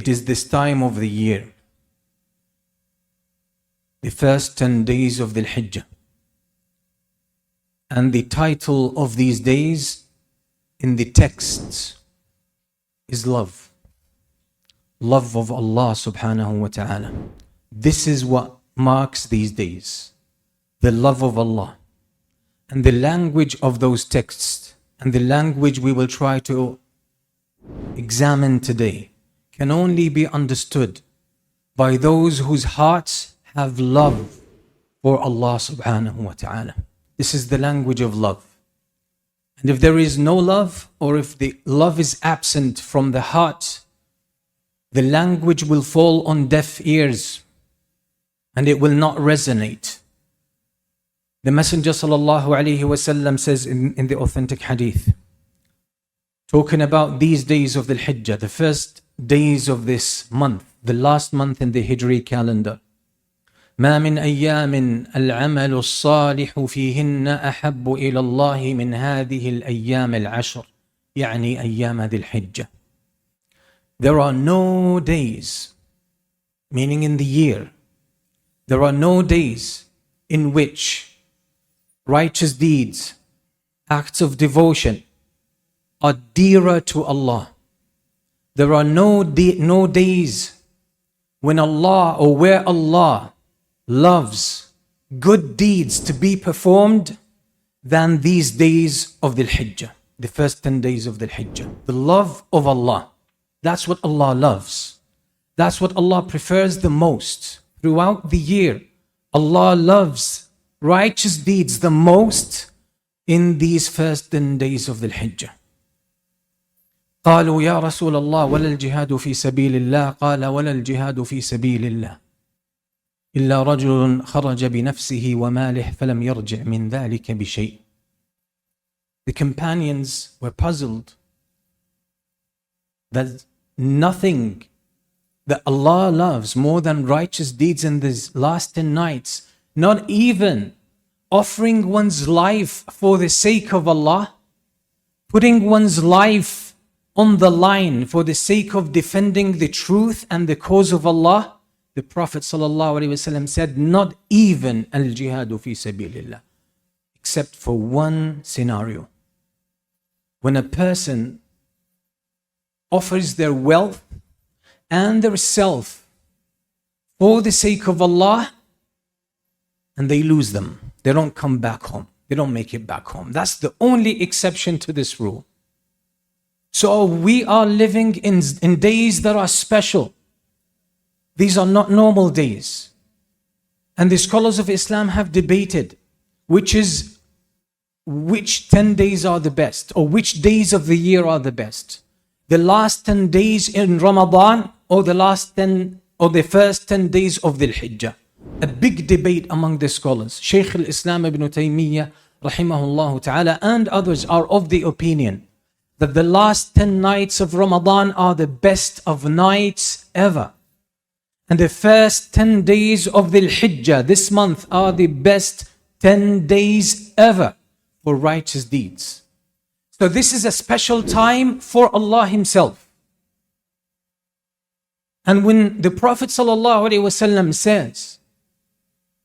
It is this time of the year, the first 10 days of Dhul Hijjah. And the title of these days in the texts is love. Love of Allah subhanahu wa ta'ala. This is what marks these days. The love of Allah. And the language of those texts and the language we will try to examine today can only be understood by those whose hearts have love for Allah subhanahu wa ta'ala. This is the language of love. And if there is no love, or if the love is absent from the heart, the language will fall on deaf ears and it will not resonate. The Messenger sallallahu alaihi wasallam says in the authentic hadith, talking about these days of the Hijjah, the first days of this month, the last month in the Hijri calendar, ما من أيام العمل الصالح فيهن أحب إلى الله من هذه الأيام العشر يعني أيام ذي الحجة. There are no days, meaning in the year, there are no days in which righteous deeds, acts of devotion are dearer to Allah. There are no days when Allah or where Allah loves good deeds to be performed than these days of Dhul Hijjah, the first 10 days of Dhul Hijjah. The love of Allah, that's what Allah loves. That's what Allah prefers the most. Throughout the year, Allah loves righteous deeds the most in these first 10 days of Dhul Hijjah. قالوا يا رسول الله ولا الجهاد في سبيل الله قال ولا الجهاد في سبيل الله إلا رجل خرج بنفسه وماله فلم يرجع من ذلك بشيء. The companions were puzzled that nothing that Allah loves more than righteous deeds in these last 10 nights, not even offering one's life for the sake of Allah, putting one's life on the line for the sake of defending the truth and the cause of Allah. The Prophet ﷺ said, not even al-jihadu fi sabilillah, except for one scenario. When a person offers their wealth and their self for the sake of Allah and they lose them, they don't come back home, they don't make it back home. That's the only exception to this rule. So we are living in days that are special. These are not normal days. And the scholars of Islam have debated which 10 days are the best, or which days of the year are the best. The last 10 days in Ramadan, or the first 10 days of Dhul Hijjah. A big debate among the scholars. Shaykh al-Islam ibn Taymiyyah rahimahullah ta'ala and others are of the opinion that the last 10 nights of Ramadan are the best of nights ever. And the first 10 days of Dhul Hijjah this month are the best 10 days ever for righteous deeds. So this is a special time for Allah Himself. And when the Prophet ﷺ says,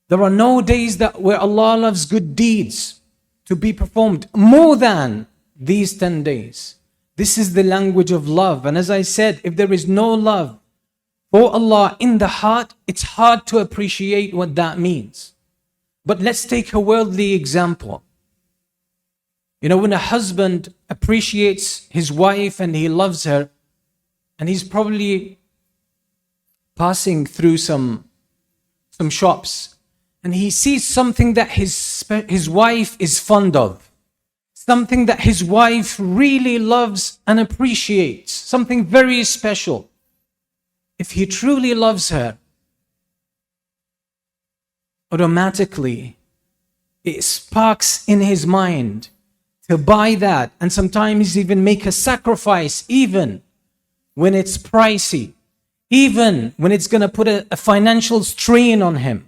there are no days where Allah loves good deeds to be performed more than these 10 days. This is the language of love. And as I said, if there is no love for Allah in the heart, it's hard to appreciate what that means. But let's take a worldly example. You know, when a husband appreciates his wife and he loves her, and he's probably passing through some shops, and he sees something that his wife is fond of, something that his wife really loves and appreciates, something very special. If he truly loves her, automatically it sparks in his mind to buy that, and sometimes even make a sacrifice, even when it's pricey, even when it's going to put a financial strain on him.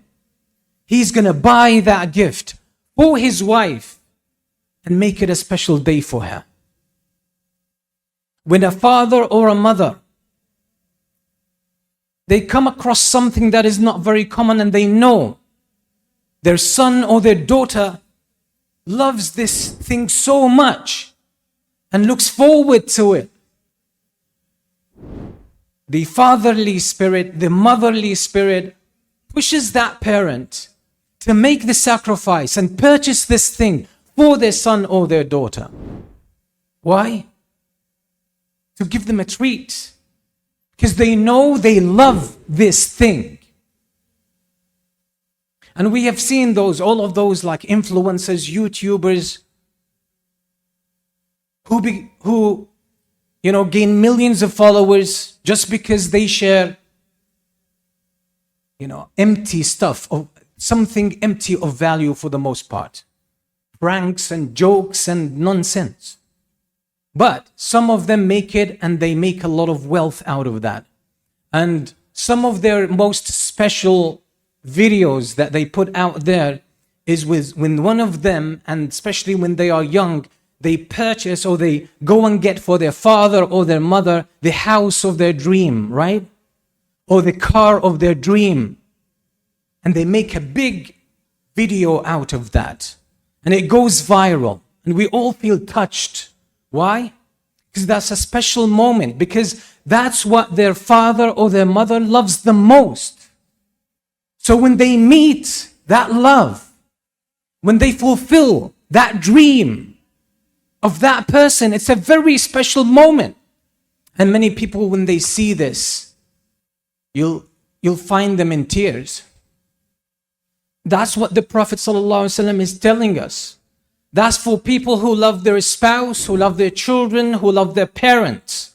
He's going to buy that gift for his wife and make it a special day for her. When a father or a mother They come across something that is not very common, and they know their son or their daughter loves this thing so much and looks forward to it. The fatherly spirit, the motherly spirit pushes that parent to make the sacrifice and purchase this thing for their son or their daughter. Why? To give them a treat. Because they know they love this thing. And we have seen all of those like influencers, YouTubers, who gain millions of followers just because they share, empty stuff, or something empty of value for the most part. Pranks and jokes and nonsense. But some of them make it, and they make a lot of wealth out of that. And some of their most special videos that they put out there is when one of them, and especially when they are young, they purchase or they go and get for their father or their mother the house of their dream, right? Or the car of their dream. And they make a big video out of that. And it goes viral. And we all feel touched. Why? Because that's a special moment. Because that's what their father or their mother loves the most. So when they meet that love, when they fulfill that dream of that person, it's a very special moment. And many people, when they see this, you'll find them in tears. That's what the Prophet ﷺ is telling us. That's for people who love their spouse, who love their children, who love their parents.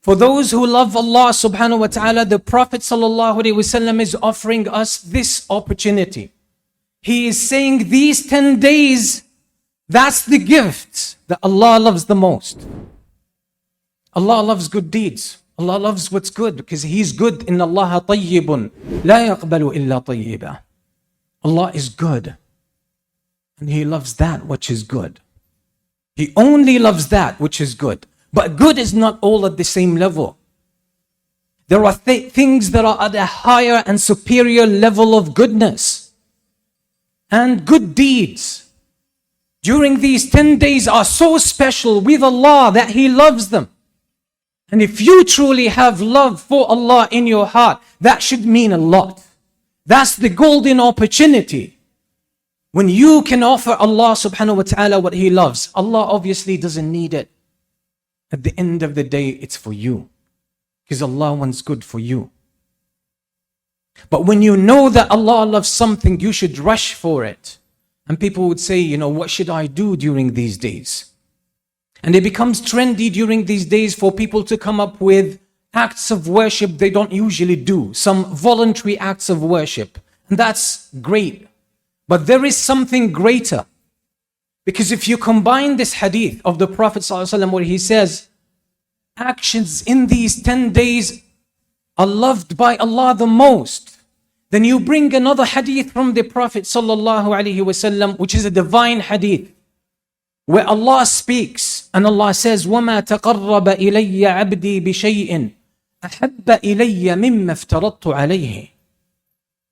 For those who love Allah subhanahu wa ta'ala, the Prophet ﷺ is offering us this opportunity. He is saying these 10 days, that's the gift that Allah loves the most. Allah loves good deeds. Allah loves what's good because He's good. Inna Allah tayyibun la yaqbalu illa tayyiba. Allah is good. And He loves that which is good. He only loves that which is good. But good is not all at the same level. There are things that are at a higher and superior level of goodness. And good deeds during these 10 days are so special with Allah that He loves them. And if you truly have love for Allah in your heart, that should mean a lot. That's the golden opportunity. When you can offer Allah subhanahu wa ta'ala what He loves, Allah obviously doesn't need it. At the end of the day, it's for you. Because Allah wants good for you. But when you know that Allah loves something, you should rush for it. And people would say, what should I do during these days? And it becomes trendy during these days for people to come up with acts of worship they don't usually do. Some voluntary acts of worship. And that's great. But there is something greater. Because if you combine this hadith of the Prophet ﷺ where he says, actions in these 10 days are loved by Allah the most, then you bring another hadith from the Prophet ﷺ, which is a divine hadith, where Allah speaks and Allah says, وَمَا تَقَرَّبَ إِلَيَّ عَبْدِي بِشَيْءٍ أَحَبَّ إِلَيَّ مِمَّا افْتَرَضْتُ عَلَيْهِ.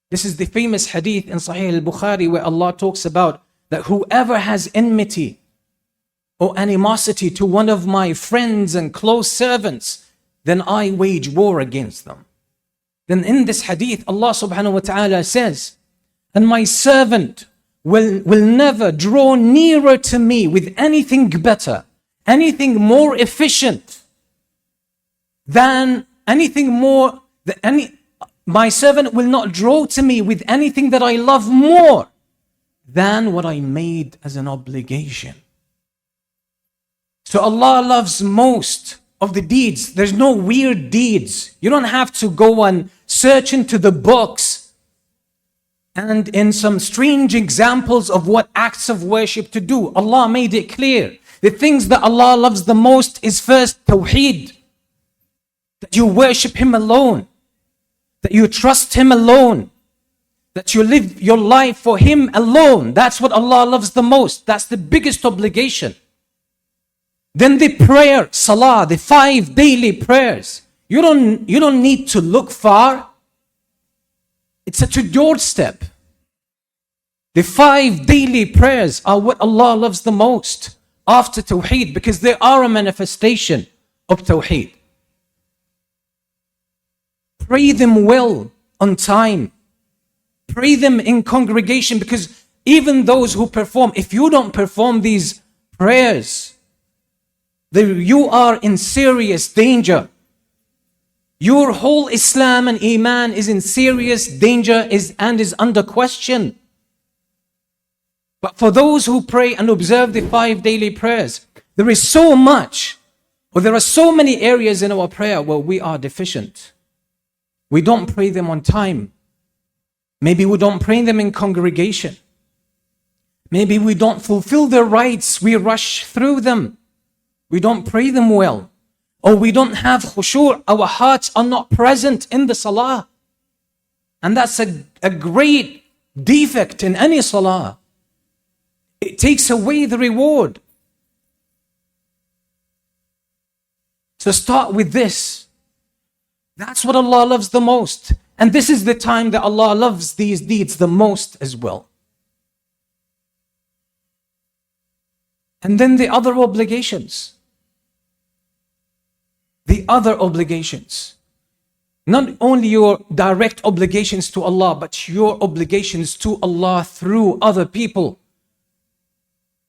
This is the famous hadith in Sahih al-Bukhari where Allah talks about that whoever has enmity or animosity to one of my friends and close servants, then I wage war against them. Then in this hadith, Allah subhanahu wa ta'ala says, and my servant will never draw nearer to me with anything better, anything more efficient than my servant will not draw to me with anything that I love more than what I made as an obligation. So Allah loves most of the deeds. There's no weird deeds. You don't have to go and search into the books and in some strange examples of what acts of worship to do. Allah made it clear. The things that Allah loves the most is first Tawheed. That you worship Him alone. That you trust Him alone. That you live your life for Him alone. That's what Allah loves the most. That's the biggest obligation. Then the prayer, salah, the 5 daily prayers. You don't need to look far. It's at your doorstep. The 5 daily prayers are what Allah loves the most after Tawheed, because they are a manifestation of Tawheed. Pray them well on time. Pray them in congregation, because even those who perform, if you don't perform these prayers, you are in serious danger. Your whole Islam and Iman is in serious danger and is under question. But for those who pray and observe the 5 daily prayers, there is so much, or there are so many areas in our prayer where we are deficient. We don't pray them on time. Maybe we don't pray them in congregation. Maybe we don't fulfill their rights. We rush through them. We don't pray them well. Or we don't have khushu'. Our hearts are not present in the salah. And that's a great defect in any salah. It takes away the reward. So start with this. That's what Allah loves the most. And this is the time that Allah loves these deeds the most as well. And then the other obligations. The other obligations. Not only your direct obligations to Allah, but your obligations to Allah through other people.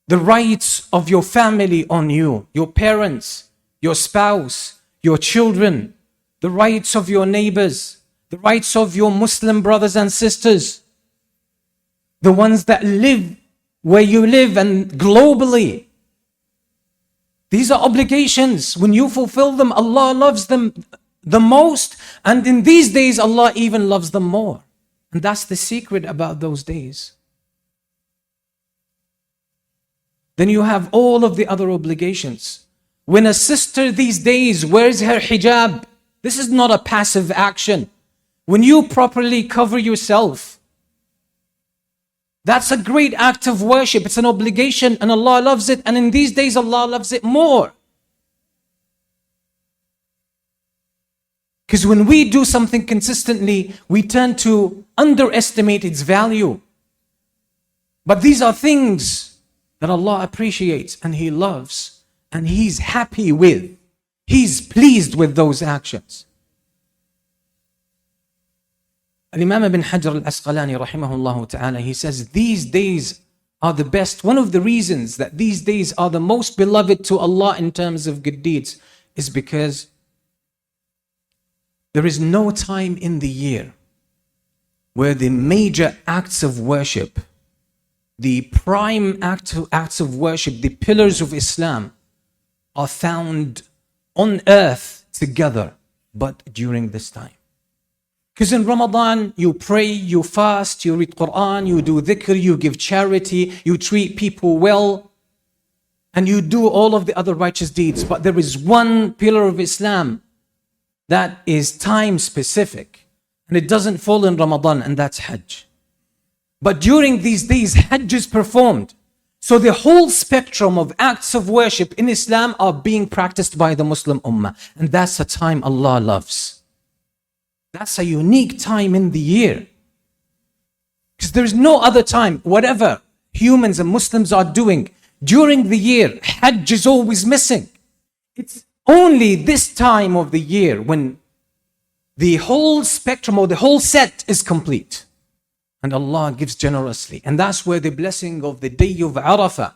The rights of your family on you, your parents, your spouse, your children, the rights of your neighbors, the rights of your Muslim brothers and sisters, the ones that live where you live and globally. These are obligations. When you fulfill them, Allah loves them the most. And in these days, Allah even loves them more. And that's the secret about those days. Then you have all of the other obligations. When a sister these days wears her hijab, this is not a passive action. When you properly cover yourself, that's a great act of worship. It's an obligation and Allah loves it. And in these days, Allah loves it more. Because when we do something consistently, we tend to underestimate its value. But these are things that Allah appreciates and He loves and He's happy with. He's pleased with those actions. Al-Imam ibn Hajar al-Asqalani rahimahullah ta'ala, he says these days are the best. One of the reasons that these days are the most beloved to Allah in terms of good deeds is because there is no time in the year where the major acts of worship, the prime acts of worship, the pillars of Islam are found on earth together, but during this time. Because in Ramadan, you pray, you fast, you read Quran, you do dhikr, you give charity, you treat people well, and you do all of the other righteous deeds. But there is one pillar of Islam that is time specific, and it doesn't fall in Ramadan, and that's Hajj. But during these days, Hajj is performed. So the whole spectrum of acts of worship in Islam are being practiced by the Muslim Ummah. And that's a time Allah loves. That's a unique time in the year. Because there's no other time, whatever humans and Muslims are doing during the year, Hajj is always missing. It's only this time of the year when the whole spectrum or the whole set is complete. And Allah gives generously. And that's where the blessing of the day of Arafah.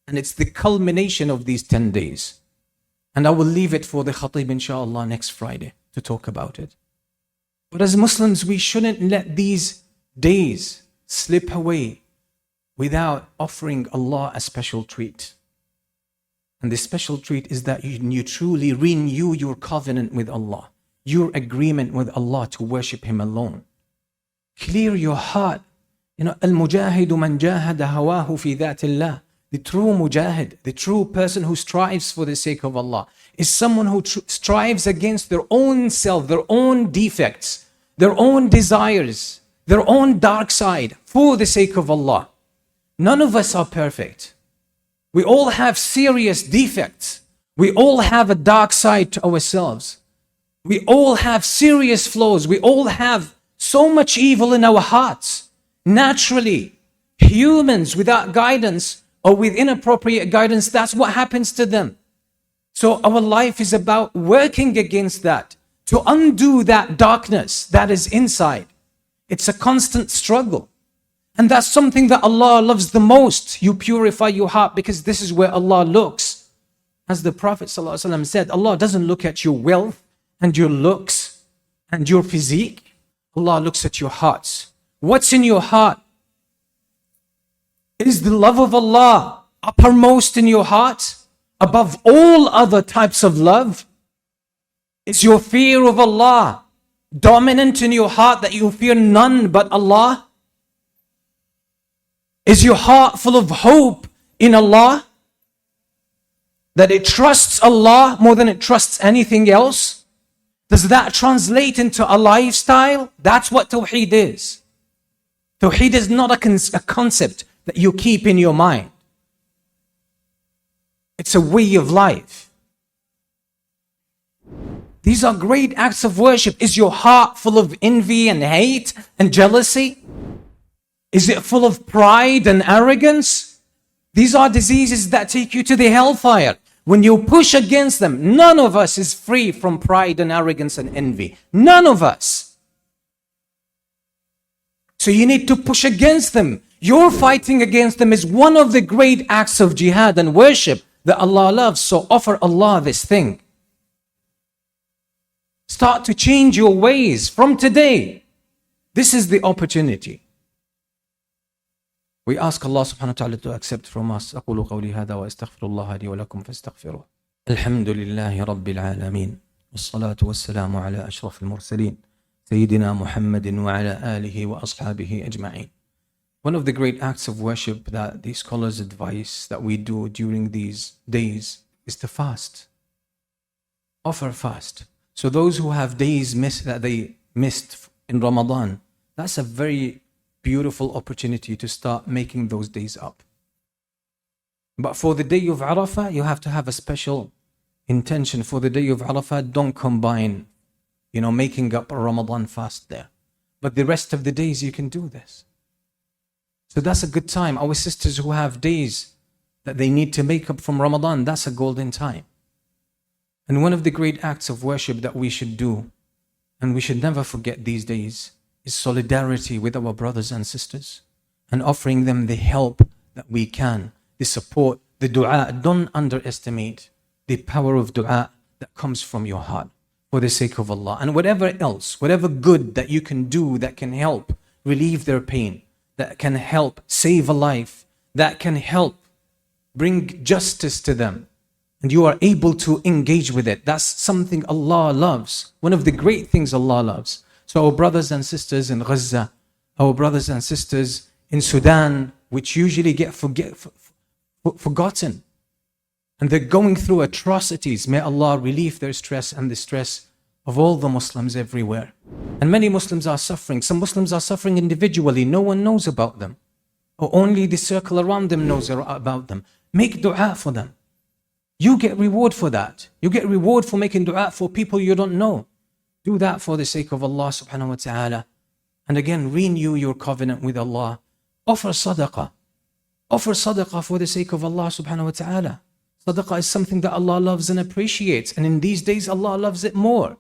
And it's the culmination of these 10 days. And I will leave it for the khatib inshallah next Friday to talk about it. But as Muslims, we shouldn't let these days slip away without offering Allah a special treat. And the special treat is that you truly renew your covenant with Allah, your agreement with Allah to worship Him alone. Clear your heart. Al-mujahidu man jahada hawahu fi dhatillah. The true mujahid, the true person who strives for the sake of Allah, is someone who strives against their own self, their own defects, their own desires, their own dark side for the sake of Allah. None of us are perfect. We all have serious defects. We all have a dark side to ourselves. We all have serious flaws. We all have so much evil in our hearts. Naturally, humans without guidance or with inappropriate guidance, that's what happens to them. So our life is about working against that, to undo that darkness that is inside. It's a constant struggle. And that's something that Allah loves the most. You purify your heart because this is where Allah looks. As the Prophet ﷺ said, Allah doesn't look at your wealth and your looks and your physique. Allah looks at your hearts. What's in your heart? Is the love of Allah uppermost in your heart above all other types of love? Is your fear of Allah dominant in your heart that you fear none but Allah? Is your heart full of hope in Allah? That it trusts Allah more than it trusts anything else? Does that translate into a lifestyle? That's what Tawheed is. Tawheed is not a concept that you keep in your mind. It's a way of life. These are great acts of worship. Is your heart full of envy and hate and jealousy? Is it full of pride and arrogance? These are diseases that take you to the hellfire. When you push against them, none of us is free from pride and arrogance and envy. None of us. So you need to push against them. Your fighting against them is one of the great acts of jihad and worship that Allah loves. So offer Allah this thing. Start to change your ways from today. This is the opportunity. We ask Allah subhanahu wa ta'ala to accept from us. أقول قولي هذا وأستغفر الله لي ولكم فاستغفروه. الحمد لله رب العالمين والصلاة والسلام على أشرف المرسلين سيدنا محمد وعلى آله وأصحابه أجمعين. One of the great acts of worship that the scholars advise that we do during these days is to fast. Offer fast. So those who have days that they missed in Ramadan, that's a very beautiful opportunity to start making those days up. But for the day of Arafah, you have to have a special intention. For the day of Arafah, don't combine, making up a Ramadan fast there. But the rest of the days you can do this. So that's a good time. Our sisters who have days that they need to make up from Ramadan, that's a golden time. And one of the great acts of worship that we should do, and we should never forget these days, is solidarity with our brothers and sisters and offering them the help that we can, the support, the dua. Don't underestimate the power of dua that comes from your heart for the sake of Allah. And whatever else, whatever good that you can do that can help relieve their pain, that can help save a life, that can help bring justice to them, and you are able to engage with it, that's something Allah loves. One of the great things Allah loves. So our brothers and sisters in Gaza, our brothers and sisters in Sudan, which usually get forgotten, and they're going through atrocities. May Allah relieve their stress and the stress of all the Muslims everywhere. And many Muslims are suffering. Some Muslims are suffering individually. No one knows about them. Or only the circle around them knows about them. Make dua for them. You get reward for that. You get reward for making dua for people you don't know. Do that for the sake of Allah subhanahu wa ta'ala. And again, renew your covenant with Allah. Offer sadaqah. Offer sadaqah for the sake of Allah subhanahu wa ta'ala. Sadaqah is something that Allah loves and appreciates. And in these days, Allah loves it more.